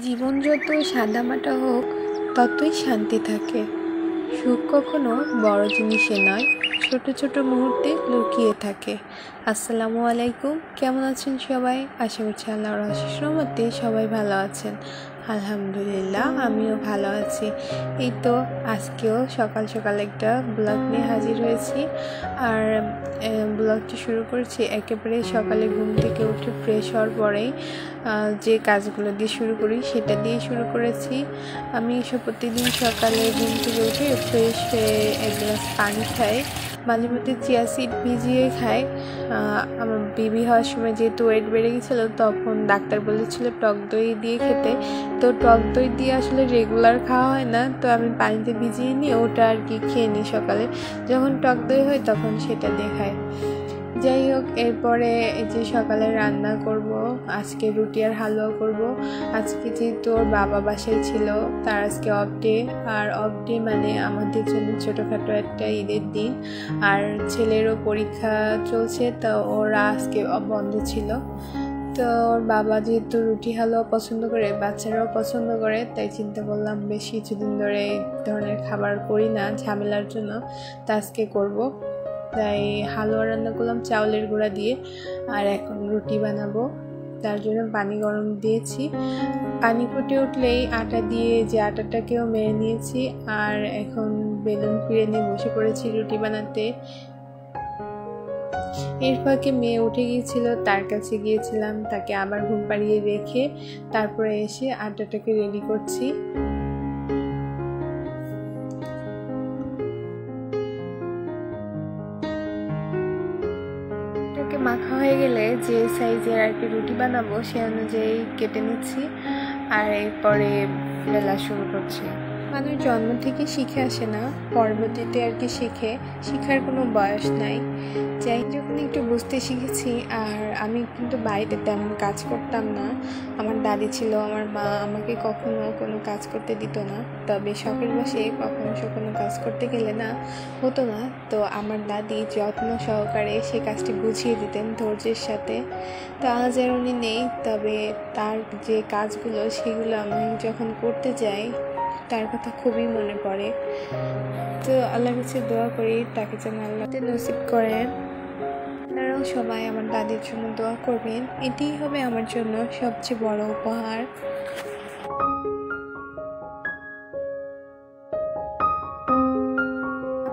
জীবন যত সাদামাটা হোক ততই শান্তি থাকে। সুখ কখনো বড় জিনিসে নয়, ছোট ছোট মুহূর্তে লুকিয়ে থাকে। আসসালামু আলাইকুম, কেমন আছেন সবাই? আশা করছি আল্লাহর অশেষ রহমতে সবাই ভালো আছেন। আলহামদুলিল্লাহ, আমিও ভালো আছি। এই তো আজকেও সকাল সকাল একটা ব্লগ নিয়ে হাজির হয়েছি। আর ব্লগটি শুরু করছি একেবারে সকালে ঘুম থেকে উঠে ফ্রেশ হওয়ার পরেই যে কাজগুলো দিয়ে শুরু করি সেটা দিয়ে শুরু করেছি। আমি প্রতিদিন সকালে ঘুম থেকে উঠে ফ্রেশ হয়ে এক গ্লাস পানি খাই, মাঝে মধ্যে চিয়া সিড ভিজিয়ে খাই। আমার বেবি হওয়ার সময় যেহেতু ওয়েট বেড়ে গেছিলো, তখন ডাক্তার বলেছিল টক দই দিয়ে খেতে। তো টক দই দিয়ে আসলে রেগুলার খাওয়া হয় না, তো আমি পানিতে ভিজিয়ে নিয়ে ওটা আর কি খেয়ে নিই সকালে। যখন টক দই হয় তখন সেটা দিয়ে খাই। যাই হোক, এরপরে এই যে সকালে রান্না করব, আজকে রুটি আর হালুয়া করব। আজকে যেহেতু ওর বাবা বাসায় ছিল, তার আজকে অফ ডে। আর অফ ডে মানে আমাদের জন্য ছোটোখাটো একটা ঈদের দিন। আর ছেলেরও পরীক্ষা চলছে, তো ওরা আজকে বন্ধ ছিল। তো ওর বাবা যেহেতু রুটি হালুয়া পছন্দ করে, বাচ্চারাও পছন্দ করে, তাই চিন্তা করলাম বেশ কিছুদিন ধরে এই ধরনের খাবার করি না ঝামেলার জন্য, তা আজকে করবো। তাই হালুয়া রান্না করলাম চাউলের গুঁড়া দিয়ে। আর এখন রুটি বানাবো, তার জন্য পানি গরম দিয়েছি। পানি ফুটে উঠলেই আটা দিয়ে যে আটাটাকেও মেরে নিয়েছি। আর এখন বেলুন ফিরে নিয়ে বসে পড়েছি রুটি বানাতে। এর ফাঁকে মেয়ে উঠে গিয়েছিল, তার কাছে গিয়েছিলাম, তাকে আবার ঘুম পাড়িয়ে রেখে তারপরে এসে আটাটাকে রেডি করছি। মাখা হয়ে গেলে যে সাইজের আর কি রুটি বানাবো সে অনুযায়ী কেটে নিচ্ছি। আর এরপরে বেলা শুরু করছি। মানুষ জন্ম থেকে শিখে আসে না, পরবর্তীতে আর কি শেখার কোনো বয়স নাই। যাই যখন একটু বুঝতে শিখেছি। আর আমি কিন্তু বাড়িতে তেমন কাজ করতাম না, আমার দাদি ছিল, আমার মা আমাকে কখনো কোনো কাজ করতে দিত না। তবে শখের বসে কখনো কোনো কাজ করতে গেলে না হতো না, তো আমার দাদি যত্ন সহকারে সে কাজটি বুঝিয়ে দিতেন ধৈর্যের সাথে। তো আজ আর উনি নেই, তবে তার যে কাজগুলো সেগুলো আমি যখন করতে যাই তার কথা খুবই মনে পড়ে। তো আল্লাহর কাছে দোয়া করি তাকে যেন আল্লাহ নসিব করেন। আপনারাও সবাই আমার দাদির জন্য দোয়া করবেন, এটাই হবে আমার জন্য সবচেয়ে বড় উপহার।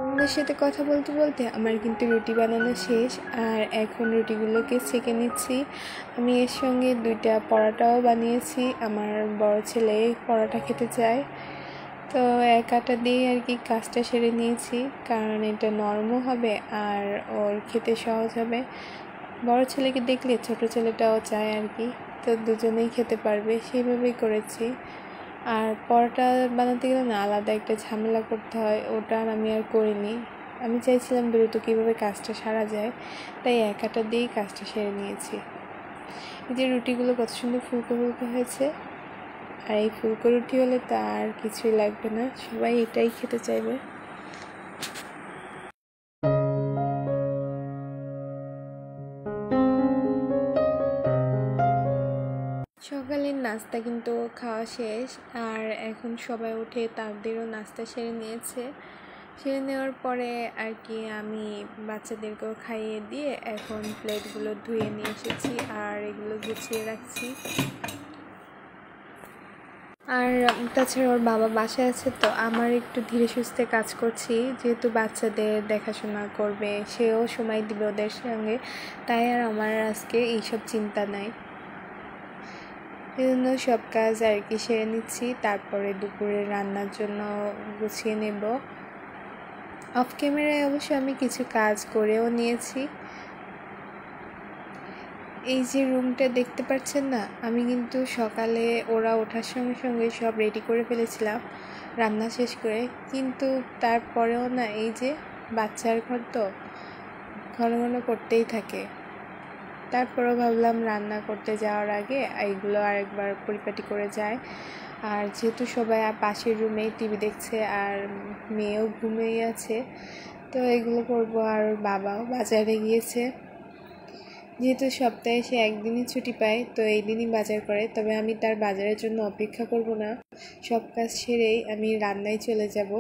আপনাদের সাথে কথা বলতে বলতে আমার কিন্তু রুটি বানানো শেষ। আর এখন রুটিগুলোকে সেঁকে নিচ্ছি। আমি এর সঙ্গে 2টা পরোটাও বানিয়েছি, আমার বড় ছেলে পরোটা খেতে চায়। তো এক আটা দিয়ে আর কি কাজটা সেরে নিয়েছি, কারণ এটা নরমও হবে আর ওর খেতে সহজ হবে। বড় ছেলেকে দেখলে ছোট ছেলেটাও চায় আর কি, তো দুজনেই খেতে পারবে, সেইভাবেই করেছি। আর পরোটা বানাতে গেলে না আলাদা একটা ঝামেলা করতে হয়, ওটা আর আমি আর করিনি। আমি চাইছিলাম দ্রুত কীভাবে কাজটা সারা যায়, তাই এক আটা দিয়েই কাজটা সেরে নিয়েছি। এই যে রুটিগুলো কত সুন্দর ফুলকো ফুলকো হয়েছে। আর এই ফুলকো রুটি হলে তা আর কিছুই লাগবে না, সবাই এটাই খেতে চাইবে। সকালের নাস্তা কিন্তু খাওয়া শেষ। আর এখন সবাই উঠে তাদেরও নাস্তা সেরে নিয়েছে। সেরে নেওয়ার পরে আর কি আমি বাচ্চাদেরকেও খাইয়ে দিয়ে এখন প্লেটগুলো ধুয়ে নিয়ে এসেছি আর এগুলো গুছিয়ে রাখছি। আর তাছাড়া ওর বাবা বাসায় আছে, তো আমার একটু ধীরে সুস্থে কাজ করছি, যেহেতু বাচ্চাদের দেখাশোনা করবে, সেও সময় দিবে ওদের সঙ্গে, তাই আর আমার আজকে এইসব চিন্তা নাই। এজন্য সব কাজ আর কি সেরে নিচ্ছি, তারপরে দুপুরে রান্নার জন্য গুছিয়ে নেব। অফ ক্যামেরায় অবশ্য আমি কিছু কাজ করেও নিয়েছি। এই যে রুমটা দেখতে পাচ্ছেন না, আমি কিন্তু সকালে ওরা ওঠার সঙ্গে সঙ্গে সব রেডি করে ফেলেছিলাম রান্না শেষ করে, কিন্তু তারপরেও না এই যে বাচ্চার ঘর তো ঘন ঘন করতেই থাকে। তারপরেও ভাবলাম রান্না করতে যাওয়ার আগে এইগুলো আরেকবার পরিপাটি করে যায়। আর যেহেতু সবাই পাশের রুমেই টিভি দেখছে আর মেয়েও ঘুমিয়ে আছে, তো এগুলো করবো। আর বাবাও বাজারে গিয়েছে। যেহেতু সপ্তাহে সে একদিনই ছুটি পায়, তো এই দিনই বাজার করে। তবে আমি তার বাজারের জন্য অপেক্ষা করব না, সব কাজ সেরেই আমি রান্নায় চলে যাব।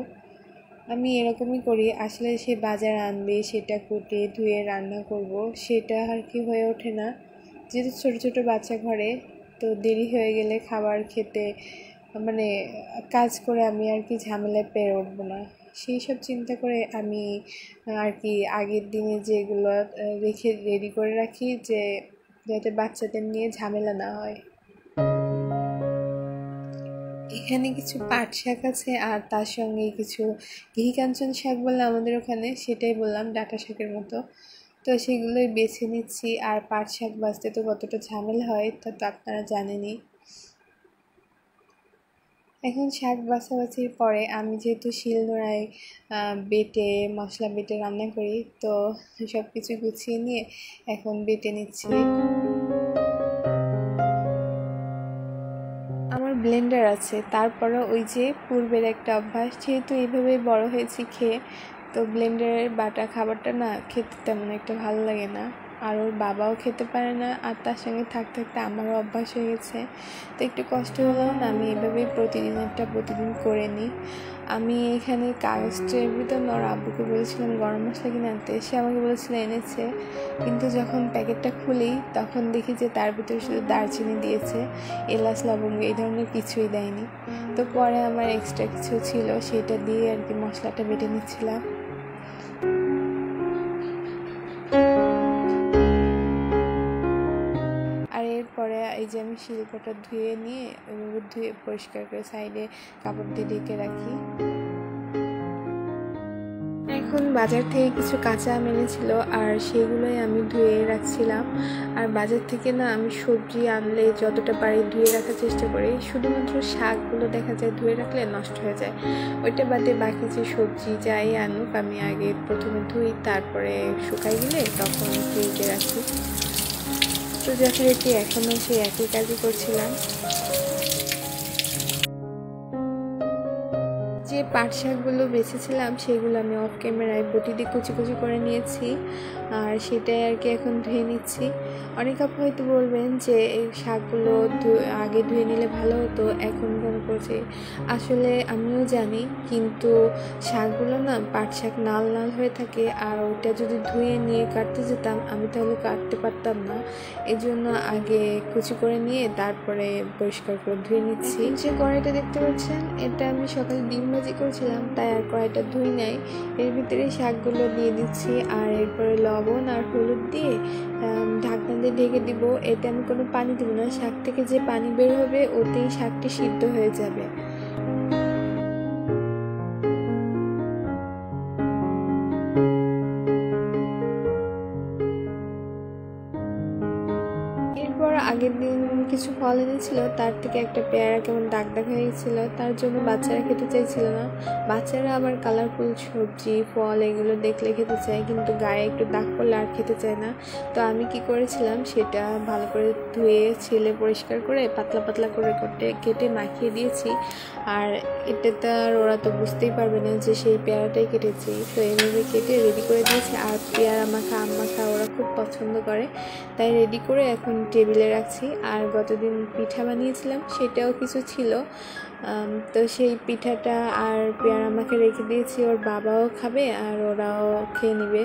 আমি এরকমই করি। আসলে সে বাজার আনবে, সেটা কুটে ধুয়ে রান্না করব, সেটা আর কি হয়ে ওঠে না। যেহেতু ছোটো ছোটো বাচ্চা ঘরে, তো দেরি হয়ে গেলে খাবার খেতে মানে কাজ করে আমি আর কি ঝামেলায় পেরে উঠবো না, সেই সব চিন্তা করে আমি আর কি আগের দিনে যেগুলো রেখে রেডি করে রাখি, যে যাতে বাচ্চাদের নিয়ে ঝামেলা না হয়। এখানে কিছু পাট শাক আছে, আর তার সঙ্গে কিছু ঘিকাঞ্চন শাক বলে আমাদের ওখানে, সেটাই বললাম, ডাঁটা শাকের মতো। তো সেগুলোই বেছে নিচ্ছি। আর পাট শাক বাছতে তো কতটা ঝামেলা হয় তা তো আপনারা জানেনই। এখন শাক বাছাবাছির পরে আমি যেহেতু শিলনোড়ায় বেটে মশলা বেটে রান্না করি, তো সব কিছু গুছিয়ে নিয়ে এখন বেটে নিচ্ছি। আমার ব্লেন্ডার আছে, তারপরে ওই যে পূর্বের একটা অভ্যাস, যেহেতু এইভাবেই বড় হয়েছি খেয়ে, তো ব্লেন্ডারের বাটা খাবারটা না খেতে তেমন একটা ভালো লাগে না। আর ওর বাবাও খেতে পারে না, আর তার সঙ্গে থাকতে থাকতে আমারও অভ্যাস হয়ে গেছে। তো একটু কষ্ট হলেও না আমি এভাবেই প্রতিদিন করে নিই। আমি এখানে কাগজ ট্রের ভিতর ওর আব্বুকে বলেছিলাম গরম মশলা কিনে আনতে, সে আমাকে বলেছিল এনেছে, কিন্তু যখন প্যাকেটটা খুলি তখন দেখি যে তার ভিতরে শুধু দারচিনি দিয়েছে, এলাচ লবঙ্গ এই ধরনের কিছুই দেয়নি। তো পরে আমার এক্সট্রা কিছু ছিল, সেটা দিয়ে আর কি মশলাটা বেটে নিচ্ছিলাম। আর এরপরে এই যে আমি শিল্পটা ধুয়ে নিয়ে ওইভাবে ধুয়ে পরিষ্কার করে সাইডে কাপড় দিয়ে ঢেকে রাখি। এখন বাজার থেকে কিছু কাঁচা আম এনেছিল, আর সেগুলোই আমি ধুয়ে রাখছিলাম। আর বাজার থেকে না আমি সবজি আনলে যতটা পারি ধুয়ে রাখার চেষ্টা করি, শুধুমাত্র শাকগুলো দেখা যায় ধুয়ে রাখলে নষ্ট হয়ে যায়। ওইটা বাদে বাকি যে সবজি যাই আনুক আমি আগে প্রথমে ধুই, তারপরে শুকাই গেলে তখন ফ্রিজে রাখি। তো যথারীতি এখনও সেই একই কাজই করছিলাম। যে পাট শাকগুলো বেছেছিলাম সেগুলো আমি অফ ক্যামেরায় বটি দিয়ে কুচি কুচি করে নিয়েছি, আর সেটাই আর কি এখন ধুয়ে নিচ্ছি। অনেক আপু হয়তো বলবেন যে এই শাকগুলো আগে ধুয়ে নিলে ভালো হতো, এখন কেন করছি। আসলে আমিও জানি, কিন্তু শাকগুলো না পাট শাক লাল লাল হয়ে থাকে, আর ওইটা যদি ধুয়ে নিয়ে কাটতে যেতাম আমি তাহলে কাটতে পারতাম না। এই জন্য আগে কুচি করে নিয়ে তারপরে পরিষ্কার করে ধুয়ে নিচ্ছি। যে কড়াইটা দেখতে পাচ্ছেন, এটা আমি সকালে ডিম ভাজি করেছিলাম, তাই আর কড়াইটা ধুই নাই। এর ভিতরে শাকগুলো দিয়ে দিচ্ছি, আর এরপরে লবণ আর হলুদ দিয়ে ঢাকনা দিয়ে ঢেকে দিব। এতে আমি কোনো পানি দেবো না, শাক থেকে যে পানি বের হবে ওতেই শাকটি সিদ্ধ হয়ে যাবে। এরপর আগের দিন কিছু ফল এনেছিল, তার থেকে একটা পেয়ারা কেমন দাগ দাগ হয়ে গেছিলো, তার জন্য বাচ্চারা খেতে চাইছিল না। বাচ্চারা আবার কালারফুল সবজি ফল এগুলো দেখলে খেতে চায়, কিন্তু গায়ে একটু দাগ পড়লে আর খেতে চায় না। তো আমি কি করেছিলাম, সেটা ভালো করে ধুয়ে ছেলে পরিষ্কার করে পাতলা পাতলা করে কেটে মাখিয়ে দিয়েছি। আর এটাতে আর ওরা তো বুঝতেই পারবে না যে সেই পেয়ারাটাই কেটেছি, তো এইভাবে কেটে রেডি করে দিয়েছি। আর পেয়ারা মাখা আম মাখা ওরা খুব পছন্দ করে, তাই রেডি করে এখন টেবিলে রাখছি। আর গতদিন পিঠা বানিয়েছিলাম, সেটাও কিছু ছিল, তো সেই পিঠাটা আর পেয়ারা মাখা রেখে দিয়েছি, ওর বাবাও খাবে আর ওরাও খেয়ে নেবে।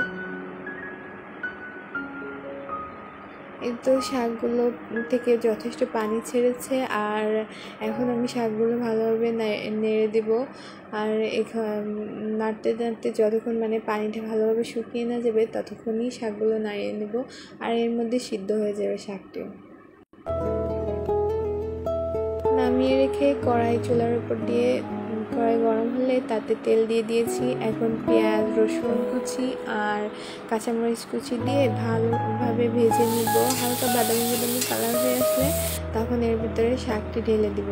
এই তো শাকগুলো থেকে যথেষ্ট পানি ছেড়েছে, আর এখন আমি শাকগুলো ভালোভাবে নেড়ে দেব। আর নাড়তে নাড়তে যতক্ষণ মানে পানিটা ভালোভাবে শুকিয়ে না যাবে ততক্ষণই শাকগুলো নাড়িয়ে নেব, আর এর মধ্যে সিদ্ধ হয়ে যাবে শাকটিও। নামিয়ে রেখে কড়াই চুলার উপর দিয়ে কড়াই গরম হলে তাতে তেল দিয়ে দিয়েছি। এখন পেঁয়াজ রসুন কুচি আর কাঁচামরিচ কুচি দিয়ে ভালোভাবে ভেজে নিব। হালকা বাদামি বাদামি কালার হয়ে আসলে তখন এর ভিতরে শাকটি ঢেলে দিব।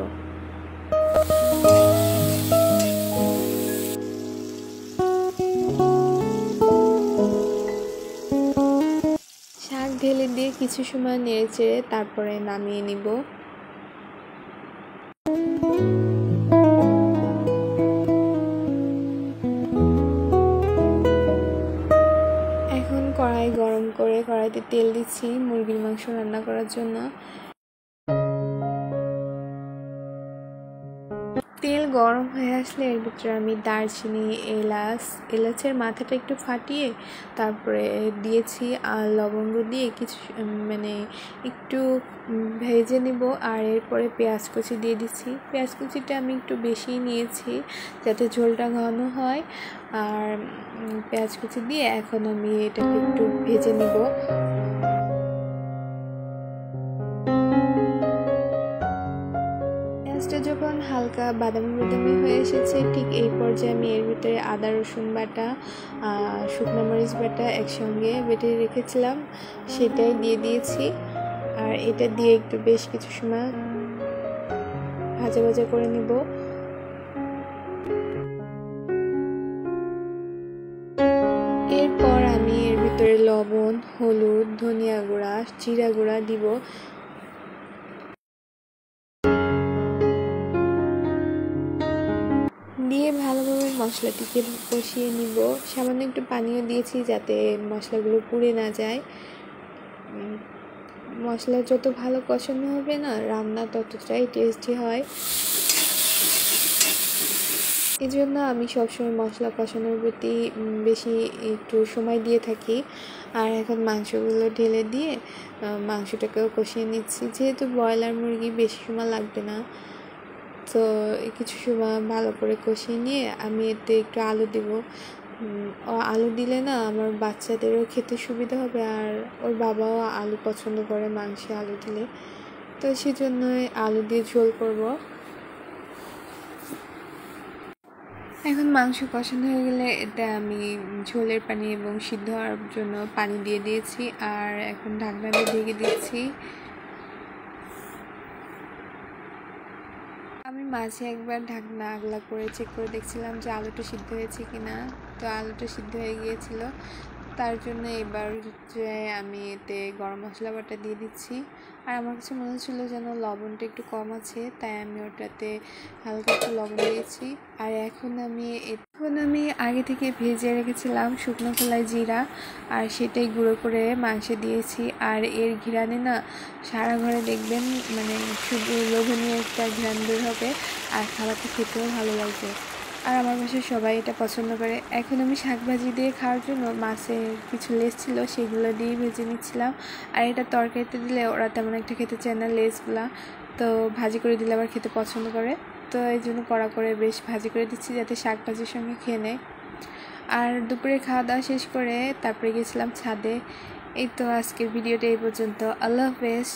শাক ঢেলে দিয়ে কিছু সময় নেড়ে চেড়ে তারপরে নামিয়ে নিব। কড়াই কড়াইতে তেল দিচ্ছি মুরগির মাংস রান্না করার জন্য। তেল গরম হয়ে আসলে এর ভিতরে আমি দারচিনি, এলাচের মাথাটা একটু ফাটিয়ে তারপরে দিয়েছি, আর লবঙ্গ দিয়ে কিছু একটু ভেজে নিব। আর এরপরে পেঁয়াজ কুচি দিয়ে দিচ্ছি। পেঁয়াজ কুচিটা আমি একটু বেশি নিয়েছি যাতে ঝোলটা ঘন হয়। আর পেঁয়াজ কুচি দিয়ে এখন আমি এটাকে একটু ভেজে নিব। পেঁয়াজটা যখন হালকা বাদামি হয়ে এসেছে, ঠিক এই পর্যায়ে আমি এর ভিতরে আদা রসুন বাটা, শুকনো মরিচ বাটা একসঙ্গে বেটে রেখেছিলাম সেটাই দিয়ে দিয়েছি। আর এটা দিয়ে একটু বেশ কিছু সময় ভাজা ভাজা করে নিব। এরপর আমি এর ভিতরে লবণ, হলুদ, ধনিয়া গুঁড়া, জিরা গুঁড়া দিব। দিয়ে ভালোভাবে মশলাটিকে কষিয়ে নিব। সামান্য একটু পানিও দিয়েছি যাতে মশলাগুলো পুড়ে না যায়। মশলা যত ভালো কষানো হবে না, রান্না ততটাই টেস্টি হয়। এই জন্য আমি সবসময় মশলা কষানোর প্রতি বেশি একটু সময় দিয়ে থাকি। আর এখন মাংসগুলো ঢেলে দিয়ে মাংসটাকেও কষিয়ে নিচ্ছি। যেহেতু ব্রয়লার মুরগি বেশি সময় লাগবে না, তো কিছু সময় ভালো করে কষিয়ে নিয়ে আমি এতে একটু আলু দিব। আলু দিলে না আমার বাচ্চাদেরও খেতে সুবিধা হবে, আর ওর বাবাও আলু পছন্দ করে মাংসে আলু দিলে, তো সেজন্যই আলু দিয়ে ঝোল করব। এখন মাংস কষানো হয়ে গেলে এতে আমি ঝোলের পানি এবং সিদ্ধ হওয়ার জন্য পানি দিয়ে দিয়েছি। আর এখন ঢাকনা দিয়ে ঢেকে দিচ্ছি। আমি মাঝে একবার ঢাকনা আগলা করে চেক করে দেখছিলাম যে আলুটা সিদ্ধ হয়েছে কিনা। তো আলুটা সিদ্ধ হয়ে গিয়েছিল। তার জন্য এবার আমি এতে গরম মশলা বাটা দিয়ে দিচ্ছি। আর আমার কাছে মনে হচ্ছিলো যেন লবণটা একটু কম আছে, তাই আমি ওটাতে হালকা একটু লবণ দিয়েছি। আর এখন আমি আগে থেকে ভেজে রেখেছিলাম শুকনো খোলায় জিরা, আর সেটাই গুঁড়ো করে মাংসে দিয়েছি। আর এর ঘ্রাণে না সারা ঘরে দেখবেন শুধু লোভনীয় একটা ঘ্রাণ বের হবে, আর খাবারটা খেতেও ভালো লাগবে। আর আমার বাসায় সবাই এটা পছন্দ করে। এখন আমি শাক ভাজি দিয়ে খাওয়ার জন্য মাছের কিছু লেজ ছিল, সেগুলো দিয়েই ভেজে নিচ্ছিলাম। আর এটা তরকারিতে দিলে ওরা তেমন একটা খেতে চায় না লেজগুলা, তো ভাজি করে দিলে আবার খেতে পছন্দ করে। তো এই জন্য কড়া করে বেশ ভাজি করে দিচ্ছি যাতে শাক ভাজির সঙ্গে খেয়ে নেয়। আর দুপুরে খাওয়া দাওয়া শেষ করে তারপরে গেছিলাম ছাদে। এই তো আজকের ভিডিওটা এই পর্যন্ত। আল্লাহ হাফেজ।